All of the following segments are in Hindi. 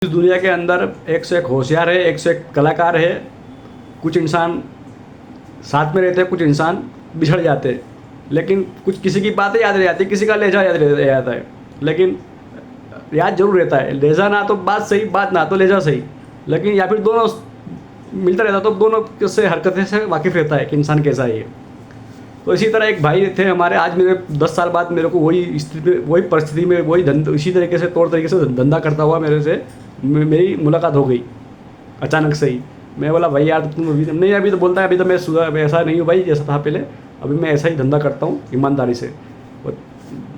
इस दुनिया के अंदर एक से एक होशियार है, एक से एक कलाकार है। कुछ इंसान साथ में रहते हैं, कुछ इंसान बिछड़ जाते हैं, लेकिन कुछ किसी की बातें याद रह जाती है, किसी का लहजा याद रह जाता है, लेकिन याद जरूर रहता है। लहजा ना तो बात सही, बात ना तो लहजा सही, लेकिन या फिर दोनों मिलता रहता तो दोनों से हरकतें से वाकिफ़ रहता है कि इंसान कैसा है ये। तो इसी तरह एक भाई थे हमारे, आज मेरे 10 साल बाद मेरे को वही स्थिति, वही परिस्थिति में, वही धंधा, इसी तरीके से तौर तरीके से धंधा करता हुआ मेरे से मेरी मुलाकात हो गई अचानक से ही। मैं बोला भाई यार तुम अभी नहीं, अभी तो बोलता है अभी तो मैं सुधर, ऐसा नहीं हूँ भाई जैसा था पहले, अभी मैं ऐसा ही धंधा करता हूँ ईमानदारी से।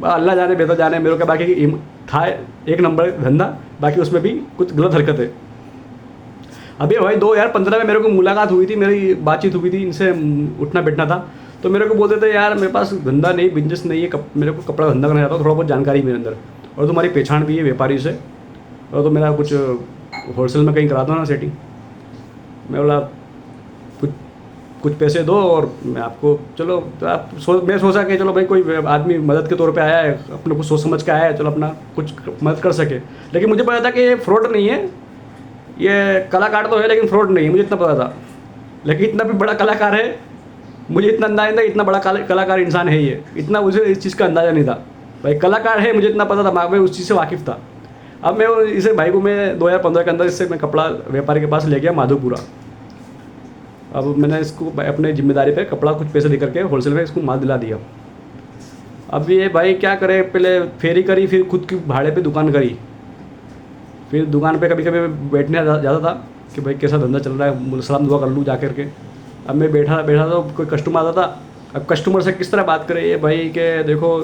अल्लाह जाने बेहतर जाने मेरे को, बाकी था एक नंबर धंधा, बाकी उसमें भी कुछ गलत हरकत है। अभी भाई 2015 में मेरे को मुलाकात हुई थी, मेरी बातचीत हुई थी, इनसे उठना बैठना था, तो मेरे को बोलते थे यार मेरे पास धंधा नहीं, बिजनेस नहीं है, मेरे को कपड़ा धंधा करना चाहता हूँ, थोड़ा बहुत जानकारी मेरे अंदर, और तुम्हारी पहचान भी है व्यापारी से, और तो मेरा कुछ होलसेल में कहीं करा दो ना सेटिंग। मैं बोला कुछ पैसे दो और मैं आपको, चलो तो मैं सोचा कि चलो भाई कोई आदमी मदद के तौर पे आया है, अपने कुछ सोच समझ के आया है, चलो अपना कुछ मदद कर सके। लेकिन मुझे पता था कि ये फ्रॉड नहीं है, ये कलाकार तो है लेकिन फ्रॉड नहीं है, मुझे इतना पता था। लेकिन इतना भी बड़ा कलाकार है, मुझे इतना अंदाजा था, इतना बड़ा कलाकार इंसान है ये, इतना मुझे इस चीज़ का अंदाज़ा नहीं था। भाई कलाकार है मुझे इतना पता था, मैं उस चीज़ से वाकिफ़ था। अब मैं इसे भाई को मैं 2015 के अंदर इससे मैं कपड़ा व्यापारी के पास ले गया माधोपुरा। अब मैंने इसको अपने जिम्मेदारी पे कपड़ा कुछ पैसे दे करके होलसेल में इसको माल दिला दिया। अब ये भाई क्या करे, पहले फेरी करी, फिर खुद की भाड़े पे दुकान करी, फिर दुकान पे कभी कभी बैठने जाता था कि भाई कैसा धंधा चल रहा है, सलाम दुआ कर लूँ जा करके। अब मैं बैठा तो कोई कस्टमर आता था, अब कस्टमर से किस तरह बात करे ये भाई के देखो,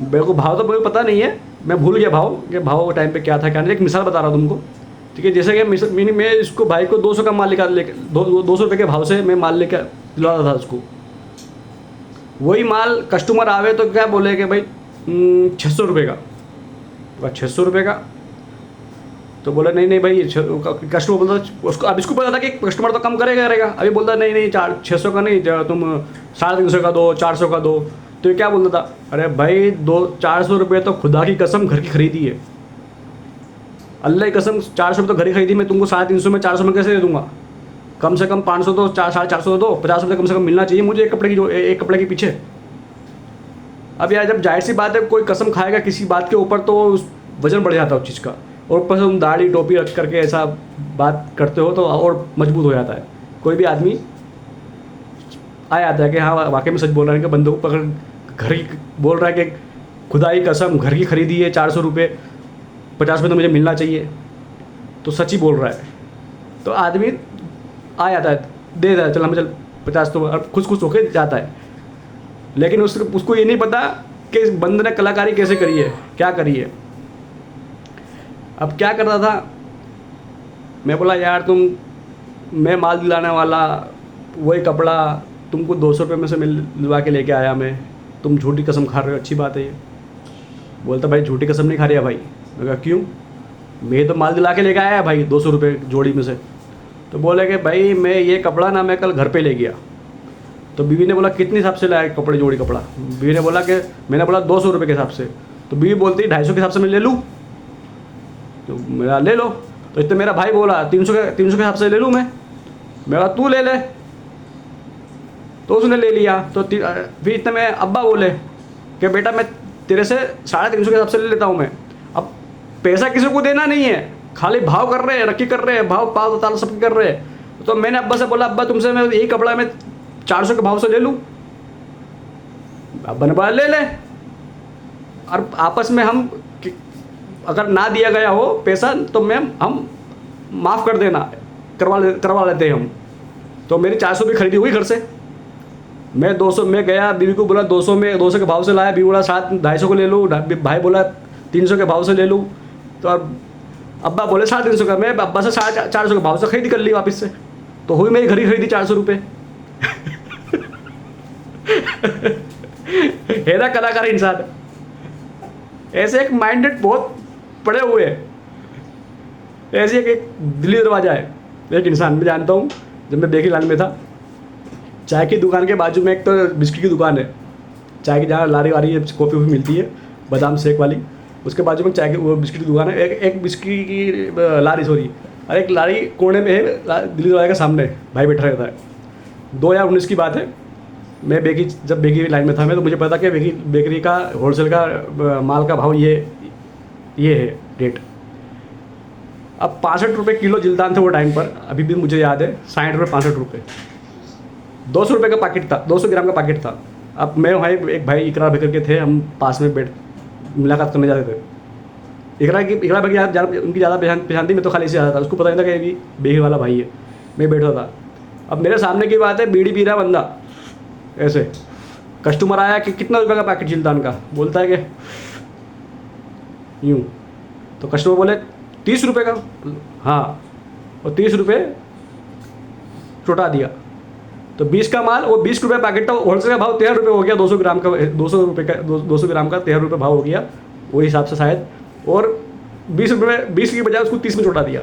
मेरे को भाव तो मुझे पता नहीं है, मैं भूल गया भाव कि भाव टाइम पे क्या था क्या नहीं। एक मिसाल बता रहा हूँ तुमको, ठीक है। जैसे कि मैं इसको भाई को 200 का माल लेकर 200 रुपये के भाव से मैं माल लेकर दिलाता था उसको। वही माल कस्टमर आवे तो क्या बोले कि भाई 600 रुपये का, तो 600 रुपये का, तो बोला नहीं भाई, कस्टमर बोलता उसको, अब इसको पता था कि कस्टमर तो कम करेगा। अभी बोलता नहीं 600 का नहीं, तुम 350 का दो, 400 का दो। तो ये क्या बोलता था, अरे भाई 400 रुपये तो खुदा की कसम घर की खरीदी है, अल्लाह की कसम 400 रुपये तो घर की खरीदी, मैं तुमको 350 में 400 में कैसे दे दूंगा? कम से कम 500 दो, 450 दो, 50 रुपये कम से कम मिलना चाहिए मुझे एक कपड़े के पीछे। अब यार जब जाहिर सी बात है कोई कसम खाएगा किसी बात के ऊपर तो वजन बढ़ जाता है उस चीज़ का, और ऊपर से तुम दाढ़ी टोपी रख करके ऐसा बात करते हो तो और मजबूत हो जाता है। कोई भी आदमी आ जाता है कि हाँ वाकई में सच बोल रहा है, कि बंदे को पकड़ घर की बोल रहा है कि खुदा की कसम घर की खरीदी है 400 रुपये, 50 रुपये तो मुझे मिलना चाहिए, तो सच ही बोल रहा है। तो आदमी आ जाता है, दे देता है, चल हमें चल 50, तो खुश होकर जाता है। लेकिन उसको ये नहीं पता कि इस बंदे ने कलाकारी कैसे करी है, क्या करी है। अब क्या करता था, मैं बोला यार मैं माल दिलाने वाला, वही कपड़ा तुमको 200 रुपये में से दिलवा के लेके आया मैं, तुम झूठी कसम खा रहे हो, अच्छी बात है ये। बोलता भाई झूठी कसम नहीं खा रहा भाई। मैं कहा क्यों? मैं तो माल दिला के लेके आया भाई 200 रुपये जोड़ी में से। तो बोले कि भाई मैं ये कपड़ा ना मैं कल घर पे ले गया। तो बीवी ने बोला कितने हिसाब से लाया कपड़े, जोड़ी कपड़ा? बीवी ने बोला कि मैंने बोला 200 रुपये के हिसाब से। तो बीवी बोलती 250 के हिसाब से मैं ले लूँ? तो मेरा ले लो। तो इतने मेरा भाई बोला 300 के हिसाब से ले लूँ मैं कहा तू ले ले। तो उसने ले लिया। तो फिर इतने में अब्बा बोले कि बेटा मैं तेरे से 350 के हिसाब से ले लेता हूँ मैं। अब पैसा किसी को देना नहीं है, खाली भाव कर रहे हैं, रखी कर रहे हैं, भाव पाव ताल सब कर रहे हैं। तो मैंने अब्बा से बोला अब्बा तुमसे मैं यही कपड़ा मैं 400 के भाव से ले लूँ? अब्बा ने बोला ले ले। और आपस में हम अगर ना दिया गया हो पैसा तो हम माफ़ कर देना, करवा लेते हैं हम। तो मेरी 400 भी खरीदी हुई घर से। मैं 200 में गया, बीवी को बोला 200 के भाव से लाया, बीवी बोला 250 को ले लूँ, भाई बोला 300 के भाव से ले लूँ। तो अब्बा बोले 350 का, मैं अब्बा से 450 के भाव से खरीदी कर ली वापस से। तो हुई मेरी घड़ी खरीदी 400 रुपये। है ना कलाकार इंसान। ऐसे एक माइंडेड बहुत पड़े हुए हैं। ऐसे एक दिल्ली दरवाजा है एक इंसान, मैं जानता हूँ। जब मैं बेकरी लाइन में था, चाय की दुकान के बाजू में एक तो बिस्किट की दुकान है, चाय की जहाँ लारी वारी कॉफ़ी वॉफ़ी मिलती है, बादाम शेक वाली, उसके बाजू में चाय की वो बिस्किट की दुकान है, एक बिस्किट की लारी, सॉरी, और एक लारी कोने में है दिल्ली दरवाजे के सामने भाई बैठा रहता है। 2019 की बात है, मैं जब बेकरी लाइन में था मैं, तो मुझे पता कि बेकरी का होलसेल का माल का भाव ये है रेट। अब 65 रुपये किलो जिल्दान थे वो टाइम पर, अभी भी मुझे याद है, 60 रुपये 65 रुपये, 200 रुपये का पैकेट था, 200 ग्राम का पैकेट था। अब मैं भाई एक भाई इकरा भाई करके थे, हम पास में बैठ मुलाकात करने जाते थे। इकरा भाई उनकी ज़्यादा पहचान थी, मैं तो खाली से जाता था, उसको पता नहीं था कि ये भी बेकरी वाला भाई है। मैं बैठा था, अब मेरे सामने की बात है, बीड़ी पी रहा बंदा ऐसे, कस्टमर आया कि कितना रुपये का पैकेट जिल्दान का, बोलता है कि यूँ, तो कस्टमर बोले 30 रुपये का, हाँ, और 30 रुपये चुटा दिया। तो 20 का माल, वो 20 रुपये पैकेट था, होलसेल का भाव 13 रुपये हो गया, 200 ग्राम का, 200 रुपये का 200 ग्राम का 13 रुपये भाव हो गया वो हिसाब से शायद, और 20 रुपये 20 की बजाय उसको 30 में चुटा दिया।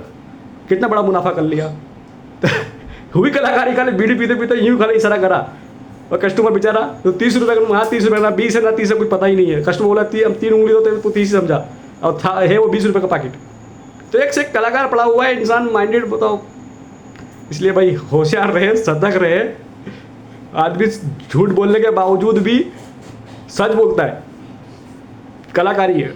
कितना बड़ा मुनाफा कर लिया। हुई कलाकारी, खाली बीड़ी पीते पीते यूँ खाली इशारा करा, और कस्टमर बेचारा तो 30 रुपये का, हाँ 30 रुपये ना 20 है ना 30 है, कुछ पता ही नहीं है। कस्टमर बोला 3 उंगली होते तो 30 समझा, और था है वो 20 रुपये का पैकेट। तो एक से एक कलाकार पड़ा हुआ है, इंसान माइंडेड, बताओ। इसलिए भाई होशियार रहे, सतर्क रहे। आदमी झूठ बोलने के बावजूद भी सच बोलता है, कलाकारी है।